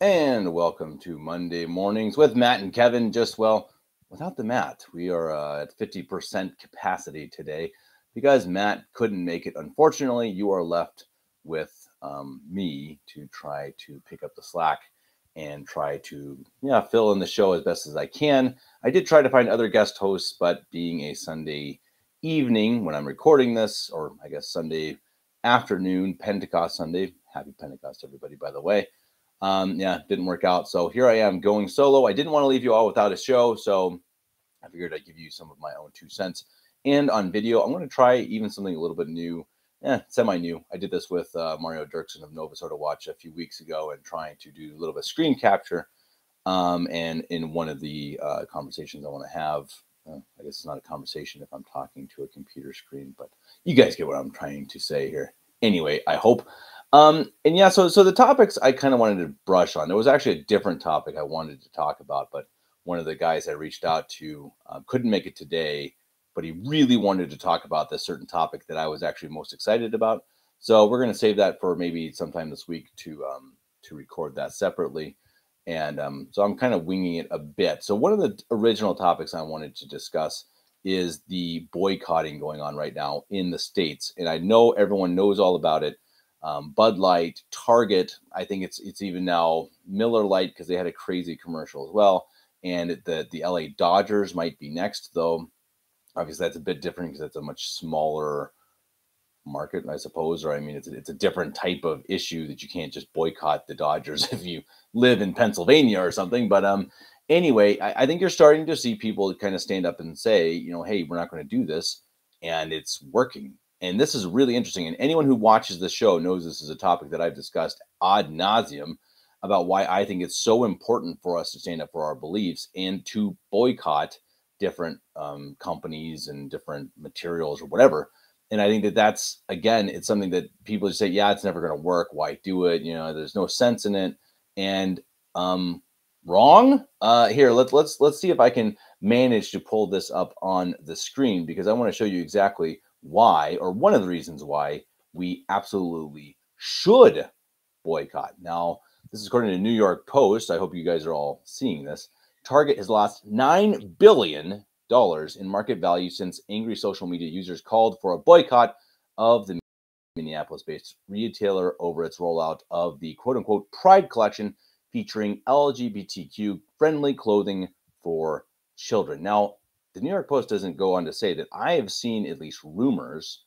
And welcome to Monday Mornings with Matt and Kevin. Just well, without the Matt, we are at 50% capacity today because Matt couldn't make it. Unfortunately, you are left with me to try to pick up the slack and try to fill in the show as best as I can. I did try to find other guest hosts, but being a Sunday evening when I'm recording this, or I guess Sunday afternoon, Pentecost Sunday. Happy Pentecost, everybody, by the way. Didn't work out. So here I am going solo. I didn't want to leave you all without a show, so I figured I'd give you some of my own 2 cents. And on video, I'm going to try even something a little bit new, semi-new. I did this with Mario Dirksen of Nova Sort of Watch a few weeks ago and trying to do a little bit of screen capture. And in one of the conversations I want to have, I guess it's not a conversation if I'm talking to a computer screen, but you guys get what I'm trying to say here. Anyway, I hope. So the topics I kind of wanted to brush on. There was actually a different topic I wanted to talk about, but one of the guys I reached out to couldn't make it today, but he really wanted to talk about this certain topic that I was actually most excited about. So we're going to save that for maybe sometime this week to record that separately. And so I'm kind of winging it a bit. So one of the original topics I wanted to discuss is the boycotting going on right now in the States. And I know everyone knows all about it. Bud Light, Target, I think it's even now Miller Lite because they had a crazy commercial as well. And the LA Dodgers might be next, though. Obviously, that's a bit different because it's a much smaller market, I suppose. Or I mean, it's a different type of issue that you can't just boycott the Dodgers if you live in Pennsylvania or something. But anyway, I think you're starting to see people kind of stand up and say, hey, we're not going to do this. And it's working. And this is really interesting. And anyone who watches the show knows this is a topic that I've discussed ad nauseum about why I think it's so important for us to stand up for our beliefs and to boycott different companies and different materials or whatever. And I think that's, again, it's something that people just say, yeah, it's never going to work. Why do it? There's no sense in it. And wrong. Here, let's see if I can manage to pull this up on the screen, because I want to show you exactly why, or one of the reasons why we absolutely should boycott. Now, this is according to New York Post. I hope you guys are all seeing this. Target has lost $9 billion in market value since angry social media users called for a boycott of the Minneapolis-based retailer over its rollout of the quote-unquote Pride collection featuring LGBTQ-friendly clothing for children. Now, the New York Post doesn't go on to say that I have seen at least rumors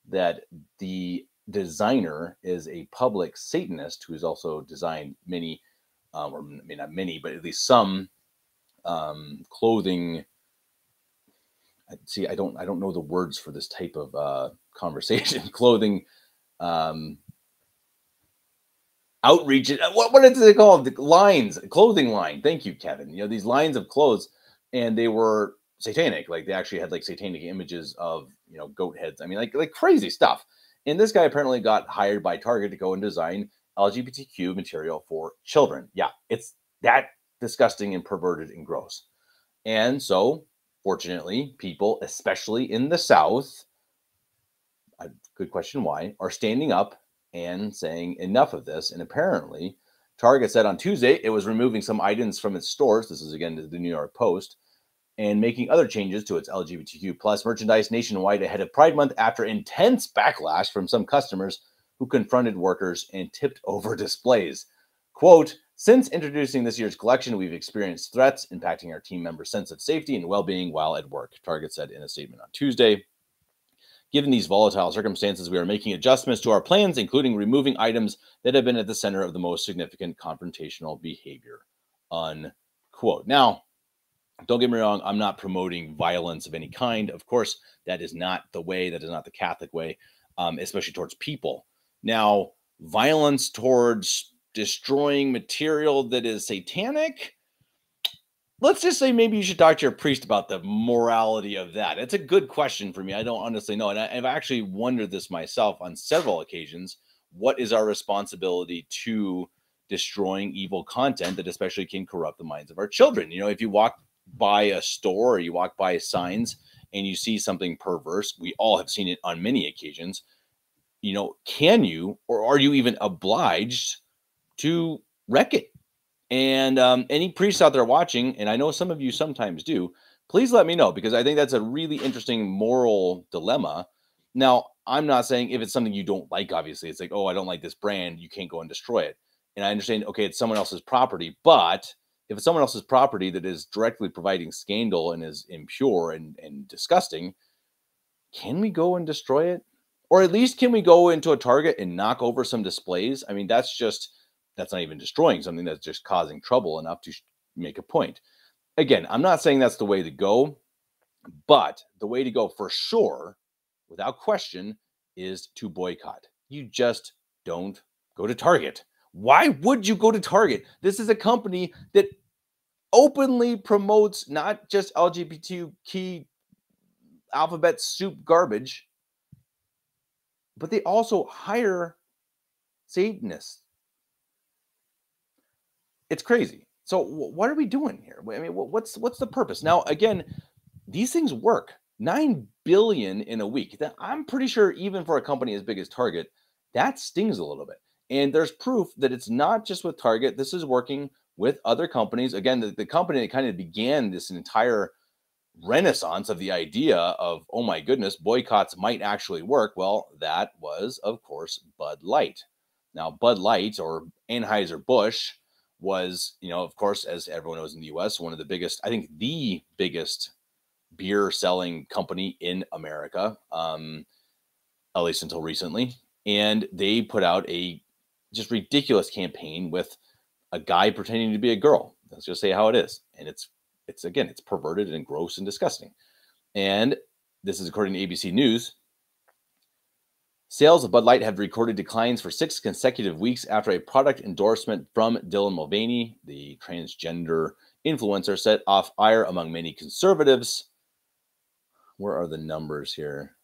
that the designer is a public Satanist who has also designed many, or maybe not many, but at least some clothing. See, I don't know the words for this type of conversation. Clothing outreach. What is it called? The lines, clothing line. Thank you, Kevin. These lines of clothes, and they were satanic. Like they actually had like satanic images of goat heads. I mean, like crazy stuff. And this guy apparently got hired by Target to go and design LGBTQ material for children. Yeah, it's that disgusting and perverted and gross. And so, fortunately, people, especially in the South, good question why, are standing up and saying enough of this. And apparently, Target said on Tuesday it was removing some items from its stores. This is again the New York Post, and making other changes to its LGBTQ plus merchandise nationwide ahead of Pride Month after intense backlash from some customers who confronted workers and tipped over displays. Quote, since introducing this year's collection, we've experienced threats impacting our team members' sense of safety and well-being while at work, Target said in a statement on Tuesday. Given these volatile circumstances, we are making adjustments to our plans, including removing items that have been at the center of the most significant confrontational behavior, unquote. Now, don't get me wrong, I'm not promoting violence of any kind. Of course, that is not the way. That is not the Catholic way, especially towards people. Now, violence towards destroying material that is satanic, let's just say maybe you should talk to your priest about the morality of that. It's a good question for me. I don't honestly know. And I've actually wondered this myself on several occasions. What is our responsibility to destroying evil content that especially can corrupt the minds of our children? If you walk by a store or you walk by signs and you see something perverse, we all have seen it on many occasions. Can you, or are you even obliged to wreck it? And any priests out there watching, and I know some of you sometimes do, please let me know, because I think that's a really interesting moral dilemma. Now, I'm not saying if it's something you don't like, obviously, it's like, oh, I don't like this brand, you can't go and destroy it. And I understand, okay, it's someone else's property, but if it's someone else's property that is directly providing scandal and is impure and disgusting, can we go and destroy it? Or at least can we go into a Target and knock over some displays? I mean, that's not even destroying something, that's just causing trouble enough to make a point. Again, I'm not saying that's the way to go, but the way to go for sure, without question, is to boycott. You just don't go to Target. Why would you go to Target? This is a company that openly promotes not just LGBTQ alphabet soup garbage, but they also hire Satanists. It's crazy. So what are we doing here? I mean, what's the purpose? Now, again, these things work. 9 billion in a week. That, I'm pretty sure, even for a company as big as Target, that stings a little bit. And there's proof that it's not just with Target. This is working with other companies. Again, the company that kind of began this entire renaissance of the idea of, oh my goodness, boycotts might actually work. Well, that was, of course, Bud Light. Now, Bud Light, or Anheuser-Busch, was, of course, as everyone knows in the US, one of the biggest, I think the biggest beer selling company in America, at least until recently. And they put out a just ridiculous campaign with a guy pretending to be a girl. Let's just say how it is. And it's again, it's perverted and gross and disgusting. And this is according to ABC News. Sales of Bud Light have recorded declines for 6 consecutive weeks after a product endorsement from Dylan Mulvaney, the transgender influencer, set off ire among many conservatives. Where are the numbers here?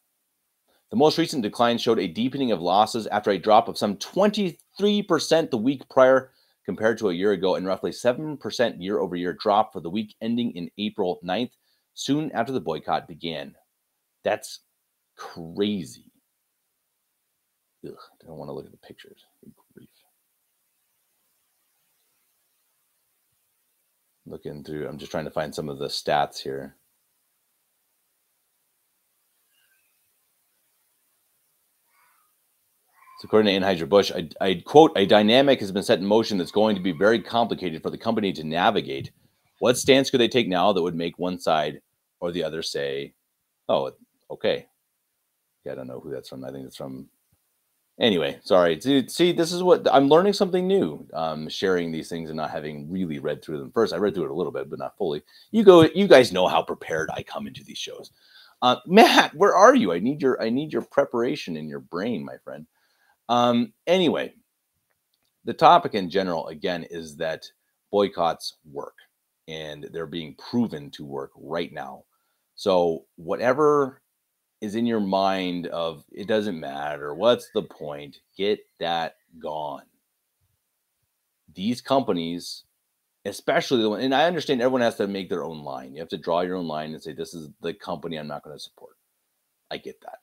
The most recent decline showed a deepening of losses after a drop of some 23% the week prior compared to a year ago, and roughly 7% year-over-year drop for the week ending in April 9th, soon after the boycott began. That's crazy. Ugh, I don't want to look at the pictures. Good grief. Looking through, I'm just trying to find some of the stats here. So according to Anheuser-Busch, I quote, a dynamic has been set in motion that's going to be very complicated for the company to navigate. What stance could they take now that would make one side or the other say, oh, okay. Yeah, I don't know who that's from. I think it's from... Anyway, sorry. See, this is what... I'm learning something new, sharing these things and not having really read through them. First, I read through it a little bit, but not fully. You guys know how prepared I come into these shows. Matt, where are you? I need your preparation in your brain, my friend. Anyway, the topic in general, again, is that boycotts work, and they're being proven to work right now. So whatever is in your mind of it doesn't matter, what's the point, get that gone. These companies, especially the one, and I understand everyone has to make their own line. You have to draw your own line and say, this is the company I'm not going to support. I get that.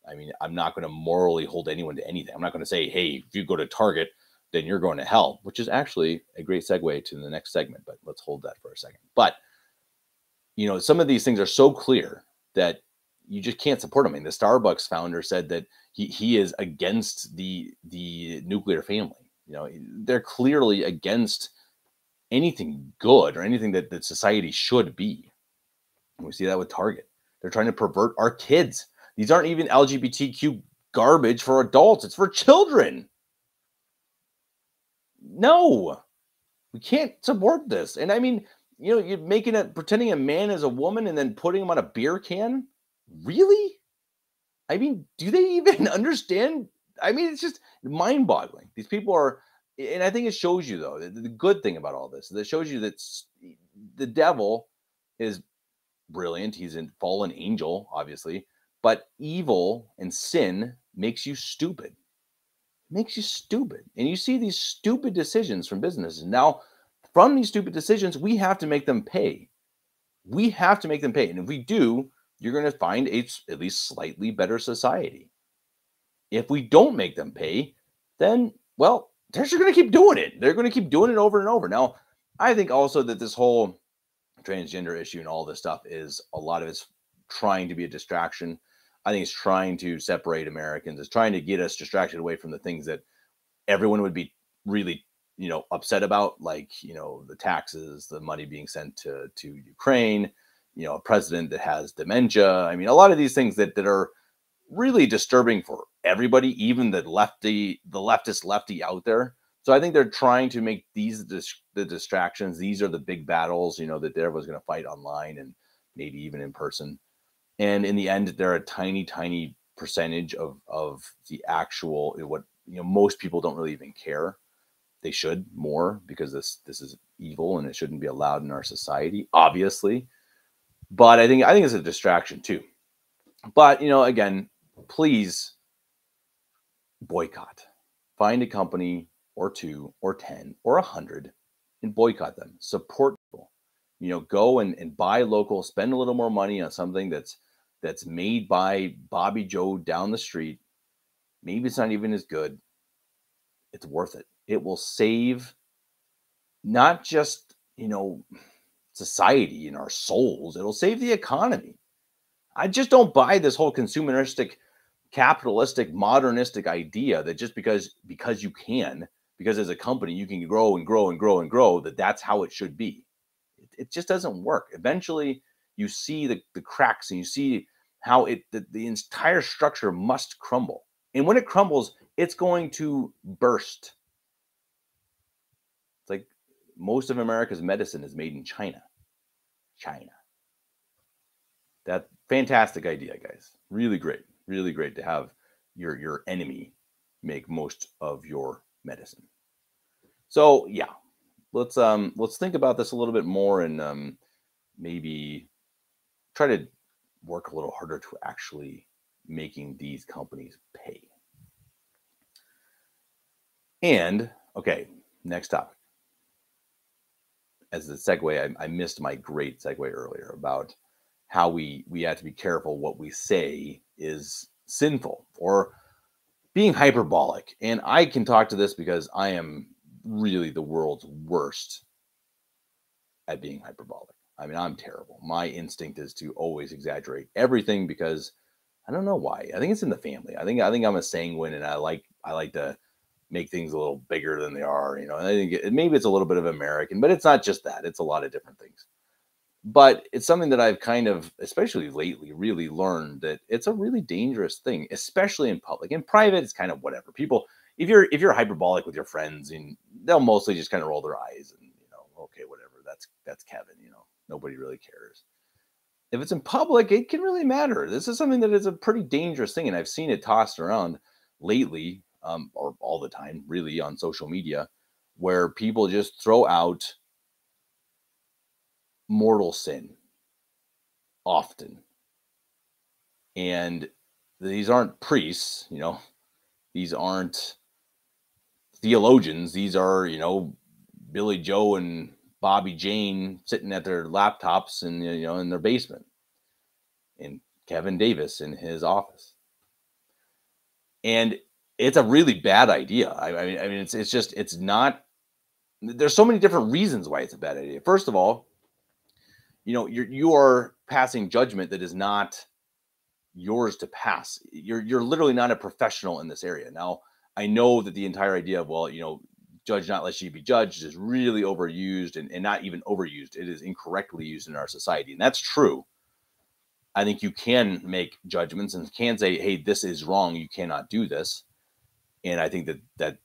I mean, I'm not going to morally hold anyone to anything. I'm not going to say, hey, if you go to Target, then you're going to hell, which is actually a great segue to the next segment, but let's hold that for a second. But, some of these things are so clear that you just can't support them. I mean, the Starbucks founder said that he is against the nuclear family. They're clearly against anything good or anything that society should be. And we see that with Target. They're trying to pervert our kids. These aren't even LGBTQ garbage for adults. It's for children. No, we can't support this. And I mean, you're pretending a man is a woman and then putting him on a beer can. Really? I mean, do they even understand? I mean, it's just mind-boggling. These people are, and I think it shows you, though, the good thing about all this is it shows you that the devil is brilliant. He's a fallen angel, obviously. But evil and sin makes you stupid. Makes you stupid. And you see these stupid decisions from businesses. Now, from these stupid decisions, we have to make them pay. We have to make them pay. And if we do, you're going to find a at least slightly better society. If we don't make them pay, then, well, they're just going to keep doing it. They're going to keep doing it over and over. Now, I think also that this whole transgender issue and all this stuff is a lot of it's trying to be a distraction. I think it's trying to separate Americans. It's trying to get us distracted away from the things that everyone would be really, upset about, like, the taxes, the money being sent to Ukraine, a president that has dementia. I mean, a lot of these things that are really disturbing for everybody, even the leftist lefty out there. So I think they're trying to make these the distractions. These are the big battles, that everyone's going to fight online and maybe even in person. And in the end, they're a tiny, tiny percentage of the actual what most people don't really even care. They should more, because this is evil and it shouldn't be allowed in our society, obviously. But I think it's a distraction too. But again, please boycott. Find a company or two or 10 or 100 and boycott them. Support people. Go and buy local, spend a little more money on something that's made by Bobby Joe down the street. Maybe it's not even as good. It's worth it. It will save not just, society and our souls. It'll save the economy. I just don't buy this whole consumeristic, capitalistic, modernistic idea that just because you can, because as a company you can grow and grow and grow and grow, that's how it should be. It just doesn't work. Eventually, you see the cracks and you see how the entire structure must crumble. And when it crumbles, it's going to burst. It's like most of America's medicine is made in China. That fantastic idea, guys. Really great to have your enemy make most of your medicine. So yeah, let's think about this a little bit more and maybe try to work a little harder to actually making these companies pay. And okay, next topic. As a segue, I missed my great segue earlier about how we have to be careful what we say is sinful or being hyperbolic. And I can talk to this because I am really the world's worst at being hyperbolic. I mean, I'm terrible. My instinct is to always exaggerate everything because I don't know why. I think it's in the family. I think I'm a sanguine and I like to make things a little bigger than they are. And I think maybe it's a little bit of American, but it's not just that. It's a lot of different things. But it's something that I've kind of, especially lately, really learned that it's a really dangerous thing, especially in public. In private, it's kind of whatever. People, if you're hyperbolic with your friends, and they'll mostly just kind of roll their eyes and okay, whatever. That's Kevin. Nobody really cares. If it's in public, it can really matter. This is something that is a pretty dangerous thing, and I've seen it tossed around lately, or all the time, really, on social media, where people just throw out mortal sin often. And these aren't priests, these aren't theologians. These are, Billy Joe and Bobby Jane sitting at their laptops and, in their basement, and Kevin Davis in his office. And it's a really bad idea. I mean, it's not, there's so many different reasons why it's a bad idea. First of all, you are passing judgment that is not yours to pass. You're literally not a professional in this area. Now, I know that the entire idea of, judge not lest ye be judged is really overused and not even overused. It is incorrectly used in our society. And that's true. I think you can make judgments and can say, hey, this is wrong. You cannot do this. And I think that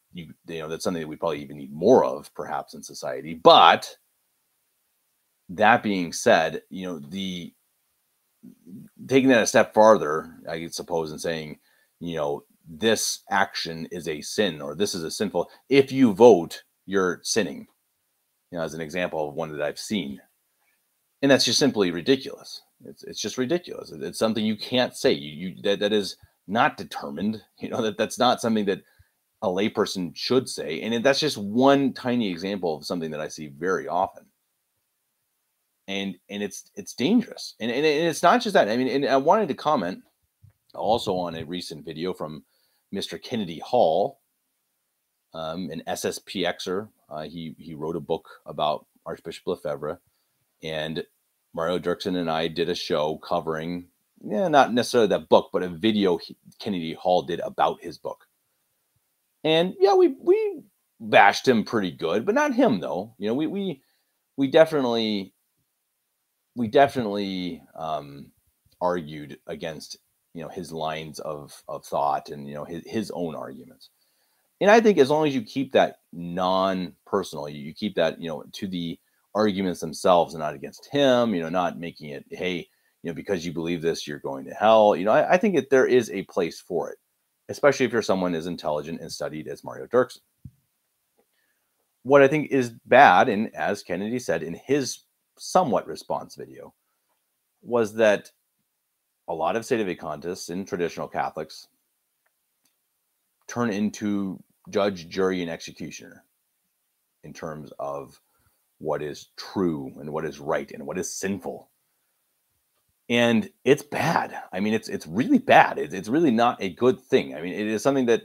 that's something that we probably even need more of, perhaps, in society. But that being said, the taking that a step farther, I suppose, and saying, this action is a sin or this is a sinful. If you vote, you're sinning. As an example of one that I've seen, and that's just simply ridiculous. It's just ridiculous. It's something you can't say. That is not determined. That's not something that a layperson should say. And that's just one tiny example of something that I see very often. And it's dangerous. And it's not just that. I mean, and I wanted to comment also on a recent video from Mr. Kennedy Hall, an SSPXer. He wrote a book about Archbishop Lefebvre, and Mario Dirksen and I did a show covering, not necessarily that book, but a video Kennedy Hall did about his book. And yeah, we bashed him pretty good, but not him though. We definitely argued against his lines of thought and his own arguments. And I think as long as you keep that non-personal, you keep that to the arguments themselves and not against him, not making it, hey, because you believe this, you're going to hell. I think that there is a place for it, especially if you're someone as intelligent and studied as Mario Dirksen. What I think is bad, and as Kennedy said in his somewhat response video, was that a lot of sedevacantists and traditional Catholics turn into judge, jury, and executioner in terms of what is true and what is right and what is sinful. And it's bad. I mean, it's really bad. It's really not a good thing. I mean, it is something that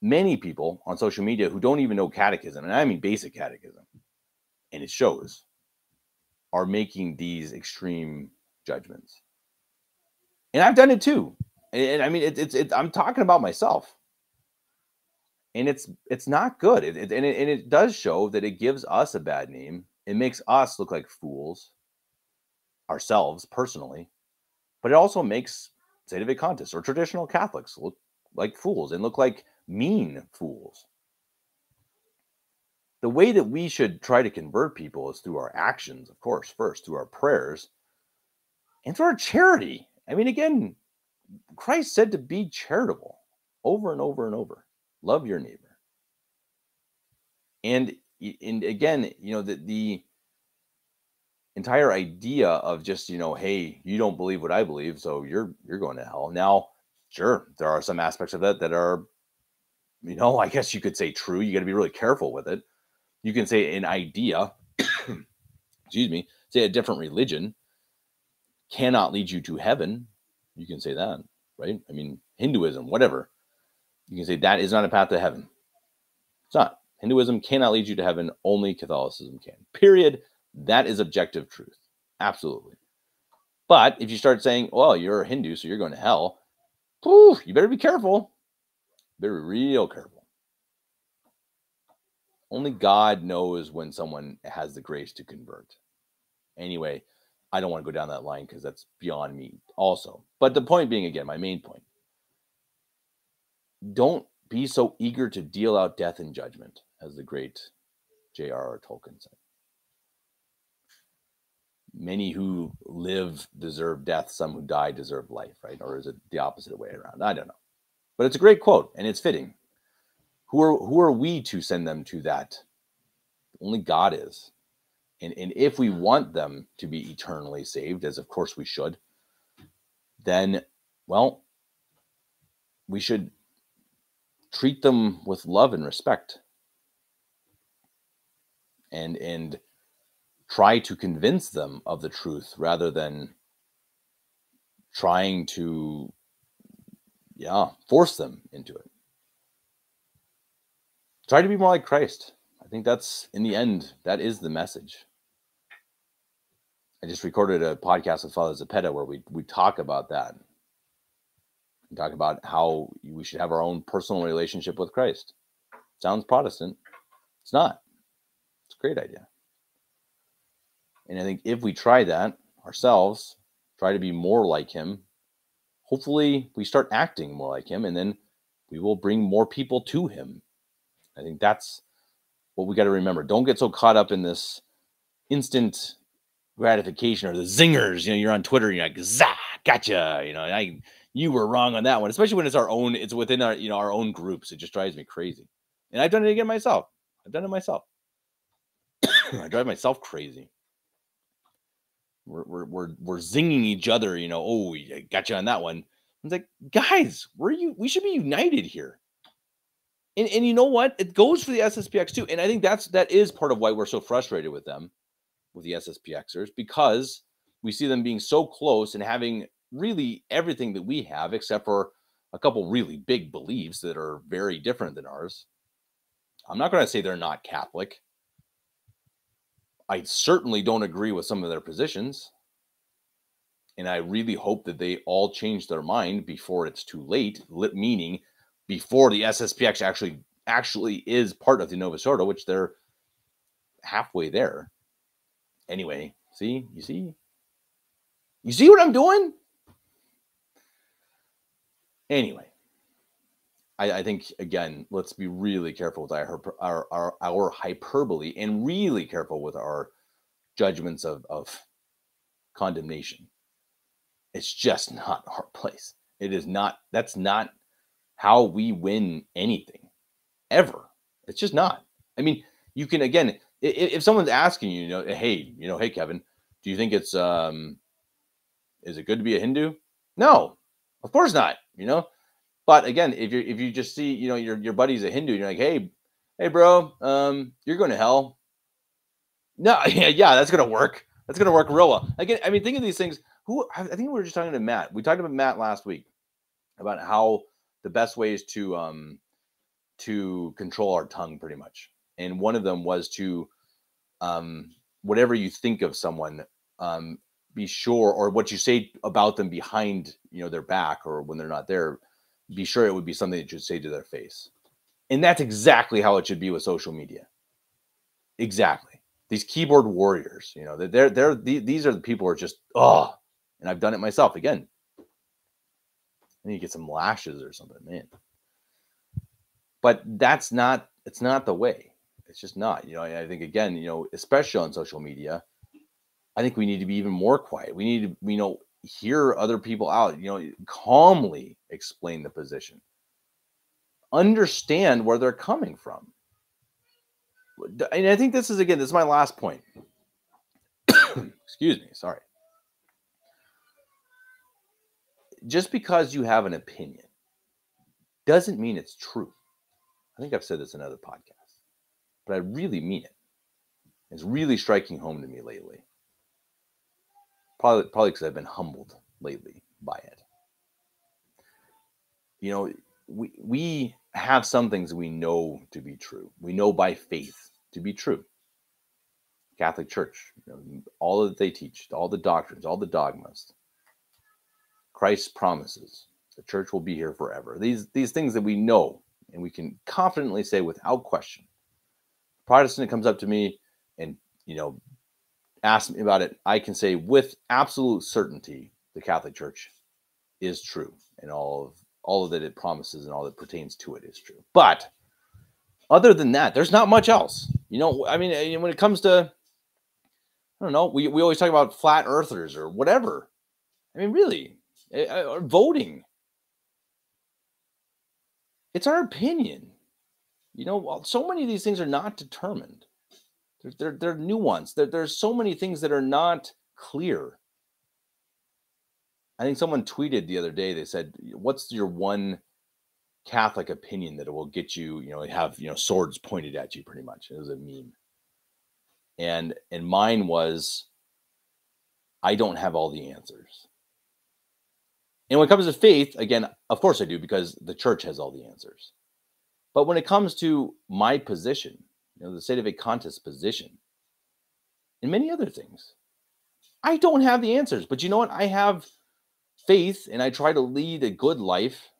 many people on social media who don't even know catechism, and I mean basic catechism, and it shows, are making these extreme judgments. And I've done it too. And I mean, I'm talking about myself. And it's not good. And it does show that it gives us a bad name. It makes us look like fools ourselves personally, but it also makes sedevacantists or traditional Catholics look like fools and look like mean fools. The way that we should try to convert people is through our actions, of course, first through our prayers and through our charity. I mean, again, Christ said to be charitable over and over and over. Love your neighbor. And again, the entire idea of just, hey, you don't believe what I believe, so you're going to hell. Now, sure, there are some aspects of that are, I guess you could say true. You got to be really careful with it. You can say an idea, excuse me, say a different religion cannot lead you to heaven. You can say that, right? I mean, Hinduism, whatever. You can say that is not a path to heaven. It's not. Hinduism cannot lead you to heaven. Only Catholicism can. Period. That is objective truth. Absolutely. But if you start saying, well, you're a Hindu, so you're going to hell, you better be careful. You better be real careful. Only God knows when someone has the grace to convert. Anyway, I don't want to go down that line because that's beyond me also. But the point being, again, my main point, don't be so eager to deal out death and judgment, as the great J.R.R. Tolkien said. Many who live deserve death. Some who die deserve life, right? Or is it the opposite way around? I don't know. But it's a great quote, and it's fitting. Who are we to send them to that? Only God is. And if we want them to be eternally saved, as of course we should, then, well, we should treat them with love and respect. And try to convince them of the truth rather than trying to, force them into it. Try to be more like Christ. I think that's, in the end, that is the message. I just recorded a podcast with Father Zepeda where we talk about that. We talk about how we should have our own personal relationship with Christ. Sounds Protestant. It's not. It's a great idea. And I think if we try that ourselves, try to be more like him, hopefully we start acting more like him, and then we will bring more people to him. I think that's what we got to remember. Don't get so caught up in this instant gratification or the zingers. You're on Twitter and you're like, "Zah, gotcha." You were wrong on that one, especially when it's our own. It's within our our own groups. It just drives me crazy. And I've done it again myself. I've done it myself. I drive myself crazy. We're zinging each other. Oh, I got you on that one. It's like, guys, we should be united here. And you know what? It goes for the SSPX too. And I think that is part of why we're so frustrated with them, with the SSPXers, because we see them being so close and having really everything that we have, except for a couple really big beliefs that are very different than ours. I'm not going to say they're not Catholic. I certainly don't agree with some of their positions. And I really hope that they all change their mind before it's too late, meaning before the SSPX actually is part of the Novus Ordo, which they're halfway there. Anyway, you see what I'm doing? Anyway, I think, again, let's be really careful with our hyperbole, and really careful with our judgments of condemnation. It's just not our place. It is not. That's not how we win anything, ever. It's just not. I mean, you can, again, if someone's asking you, hey, Kevin, do you think is it good to be a Hindu? No, of course not. But again, if you just see, your buddy's a Hindu, and you're like, hey, bro, you're going to hell. No, yeah, that's gonna work. That's gonna work real well. Again, I mean, think of these things. I think we were just talking to Matt. We talked about Matt last week about how the best ways to control our tongue, pretty much. And one of them was to whatever you think of someone, be sure, or what you say about them behind their back, or when they're not there, be sure it would be something that you say to their face. And that's exactly how it should be with social media. Exactly. These keyboard warriors, these are the people who are just, and I've done it myself. Again, I need to get some lashes or something, man. But it's not the way. It's just not. I think, again, especially on social media, I think we need to be even more quiet. We need to, hear other people out, calmly explain the position, understand where they're coming from. And I think this is my last point. Excuse me, sorry. Just because you have an opinion doesn't mean it's true. I think I've said this in other podcasts, but I really mean it. It's really striking home to me lately. Probably because I've been humbled lately by it. We have some things we know to be true. We know by faith to be true. Catholic Church, all that they teach, all the doctrines, all the dogmas, Christ's promises, the church will be here forever. These things that we know and we can confidently say without question. Protestant comes up to me and asks me about it, I can say with absolute certainty the Catholic Church is true, and all of that it promises and all that pertains to it is true. But other than that, there's not much else. I mean, when it comes to, I don't know, we always talk about flat earthers or whatever. I mean, really, or voting. It's our opinion. So many of these things are not determined. They're nuanced. There's so many things that are not clear. I think someone tweeted the other day, they said, what's your one Catholic opinion that it will get you, have, swords pointed at you, pretty much. It was a meme. And mine was, I don't have all the answers. And when it comes to faith, again, of course I do, because the church has all the answers. But when it comes to my position, the Sedeve Cantus position, and many other things, I don't have the answers. But you know what? I have faith, and I try to lead a good life.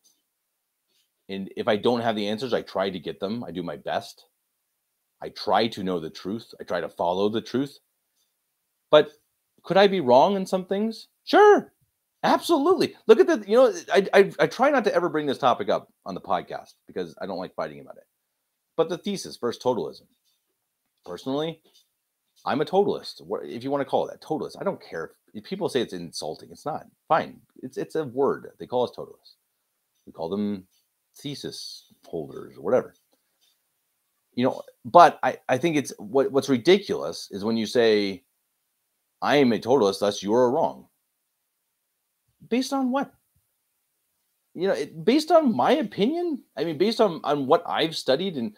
And if I don't have the answers, I try to get them. I do my best. I try to know the truth. I try to follow the truth. But could I be wrong in some things? Sure. Absolutely. Look at the, I try not to ever bring this topic up on the podcast because I don't like fighting about it. But the thesis versus totalism. Personally, I'm a totalist. If you want to call it that, totalist. I don't care. If people say it's insulting, it's not. Fine. It's a word. They call us totalists. We call them thesis holders or whatever. But I think it's what's ridiculous is when you say, I am a totalist, thus you are wrong. Based on what? Based on my opinion? I mean, based on what I've studied. And,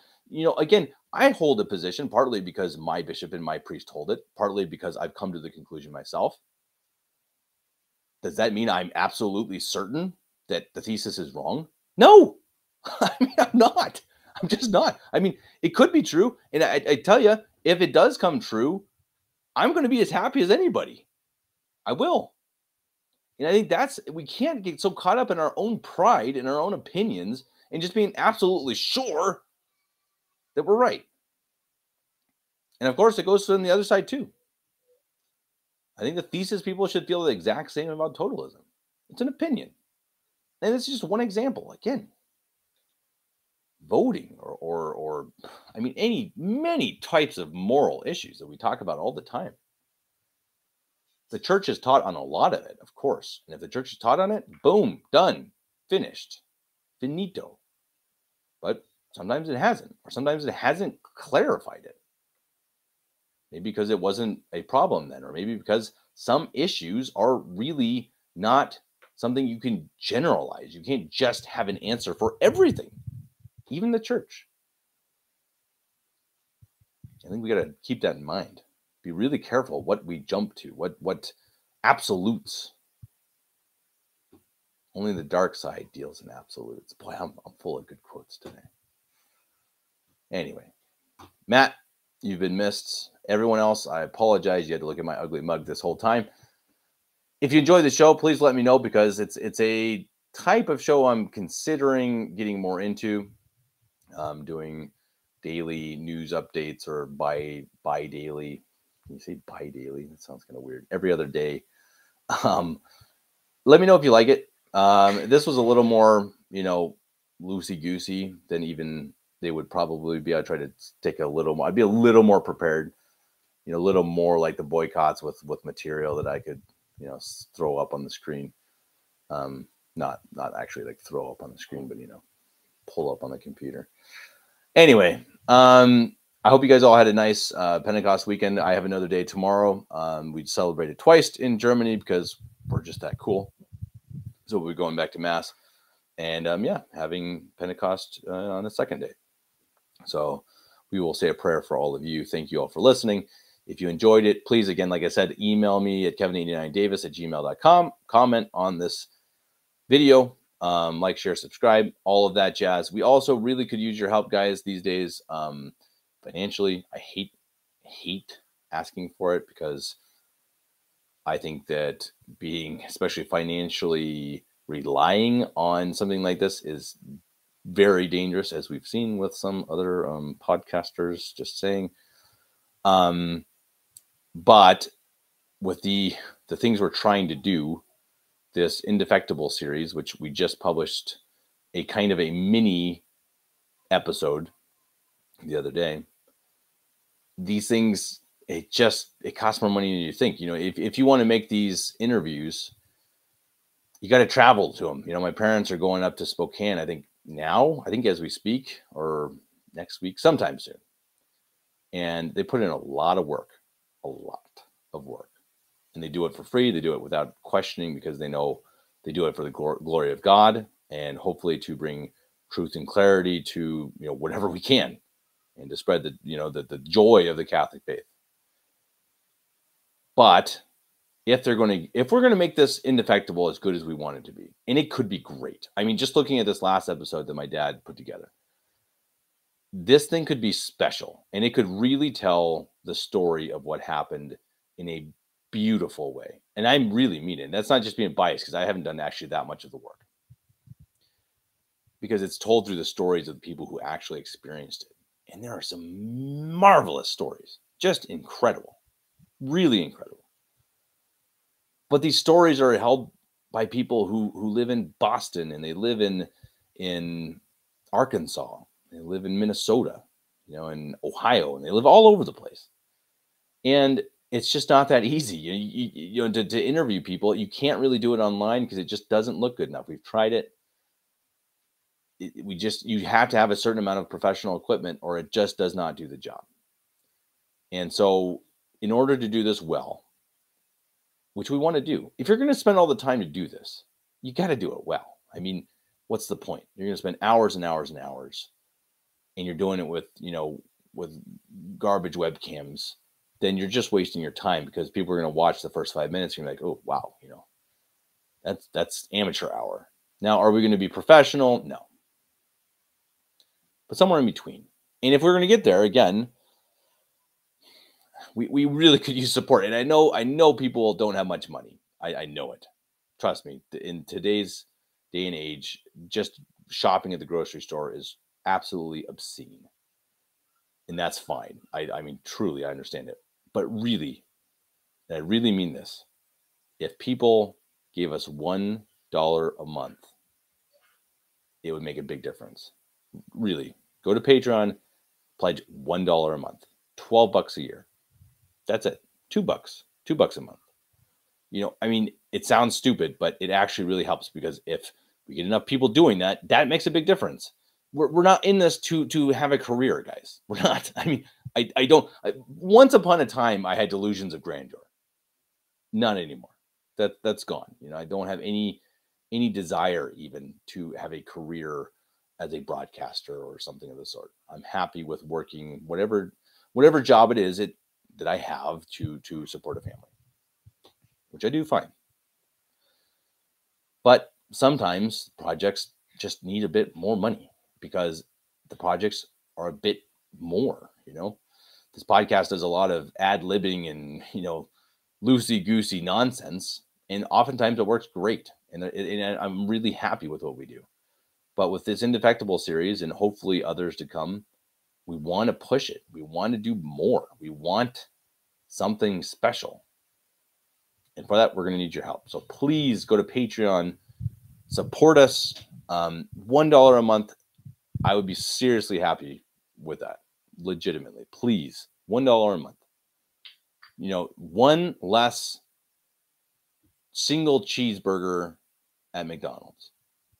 again, I hold a position partly because my bishop and my priest hold it, partly because I've come to the conclusion myself. Does that mean I'm absolutely certain that the thesis is wrong? No. I mean, I'm not. I'm just not. I mean, it could be true. And I tell you, if it does come true, I'm going to be as happy as anybody. I will. And I think we can't get so caught up in our own pride and our own opinions and just being absolutely sure that we're right. And of course, it goes on the other side too. I think the thesis people should feel the exact same about totalism. It's an opinion. And it's just one example. Again, voting or I mean, many types of moral issues that we talk about all the time. The church is taught on a lot of it, of course. And if the church is taught on it, boom, done, finished, finito. But sometimes it hasn't, or sometimes it hasn't clarified it. Maybe because it wasn't a problem then, or maybe because some issues are really not something you can generalize. You can't just have an answer for everything, even the church. I think we got to keep that in mind. Be really careful what we jump to, what absolutes. Only the dark side deals in absolutes. Boy, I'm full of good quotes today. Anyway, Matt, you've been missed. Everyone else, I apologize. You had to look at my ugly mug this whole time. If you enjoy the show, please let me know, because it's a type of show I'm considering getting more into. Doing daily news updates, or bi-daily. Can you say bi-daily? That sounds kind of weird. Every other day. Let me know if you like it. This was a little more, loosey-goosey than even they would probably be. I try to take a little more. I'd be a little more prepared. A little more like the boycotts with material that I could, throw up on the screen. Not actually like throw up on the screen, but pull up on the computer. Anyway, I hope you guys all had a nice Pentecost weekend. I have another day tomorrow. We celebrated twice in Germany because we're just that cool. So we'll be going back to Mass, and having Pentecost on the second day. So we will say a prayer for all of you. Thank you all for listening. If you enjoyed it, please, again, like I said, email me at kevin89davis@gmail.com. Comment on this video. Like, share, subscribe, all of that jazz. We also really could use your help, guys, these days. Financially, I hate asking for it, because I think that being, especially financially, relying on something like this is very dangerous, as we've seen with some other podcasters. Just saying. But with the things we're trying to do, this Indefectible series, which we just published a kind of a mini episode the other day, these things, it costs more money than you think. If you want to make these interviews, you got to travel to them. My parents are going up to Spokane, I think as we speak, or next week, sometime soon. And they put in a lot of work. And they do it for free. They do it without questioning, because they know they do it for the glory of God, and hopefully to bring truth and clarity to, whatever we can, and to spread the joy of the Catholic faith. But if we're going to make this Indefectible as good as we want it to be, and it could be great. I mean, just looking at this last episode that my dad put together, this thing could be special, and it could really tell the story of what happened in a beautiful way. And I really mean it. That's not just being biased, because I haven't done actually that much of the work, because it's told through the stories of the people who actually experienced it. And there are some marvelous stories, just incredible, really incredible. But these stories are held by people who live in Boston, and they live in Arkansas, they live in Minnesota, in Ohio, and they live all over the place. And it's just not that easy. To interview people, you can't really do it online, because it just doesn't look good enough. We've tried it. You have to have a certain amount of professional equipment, or it just does not do the job. And so in order to do this well, which we want to do, if you're going to spend all the time to do this, you got to do it well. I mean, what's the point? You're going to spend hours and hours and hours, and you're doing it with garbage webcams, then you're just wasting your time, because people are going to watch the first 5 minutes and you're like, oh, wow, that's amateur hour. Now, are we going to be professional? No. But somewhere in between. And if we're going to get there, again, we really could use support. And I know people don't have much money. I know it. Trust me. In today's day and age, just shopping at the grocery store is absolutely obscene. And that's fine. I mean, truly, I understand it. But really, and I really mean this, if people gave us $1 a month, it would make a big difference. Really, go to Patreon, pledge $1 a month, $12 a year. That's it. $2 a month. I mean, it sounds stupid, but it actually really helps, because if we get enough people doing that, that makes a big difference. We're not in this to have a career, guys. We're not. I mean, I don't. Once upon a time, I had delusions of grandeur. None anymore. That's gone. I don't have any desire even to have a career as a broadcaster or something of the sort. I'm happy with working whatever job it is that I have to support a family, which I do fine. But sometimes projects just need a bit more money, because the projects are a bit more. This podcast does a lot of ad-libbing and loosey-goosey nonsense, and oftentimes it works great, and I'm really happy with what we do. But with this Indefectible series, and hopefully others to come, we want to push it. We want to do more. We want something special. And for that, we're going to need your help. So please go to Patreon, support us. $1 a month, I would be seriously happy with that. Legitimately, please. $1 a month. One less single cheeseburger at McDonald's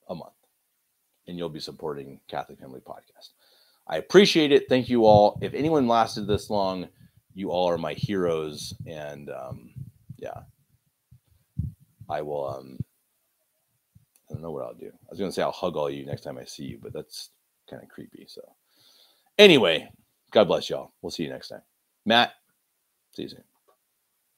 a month, and you'll be supporting Catholic Family Podcast. I appreciate it. Thank you all. If anyone lasted this long, you all are my heroes. And yeah, I will. I don't know what I'll do. I was going to say I'll hug all you next time I see you, but that's kind of creepy. So anyway, God bless y'all. We'll see you next time. Matt, see you soon.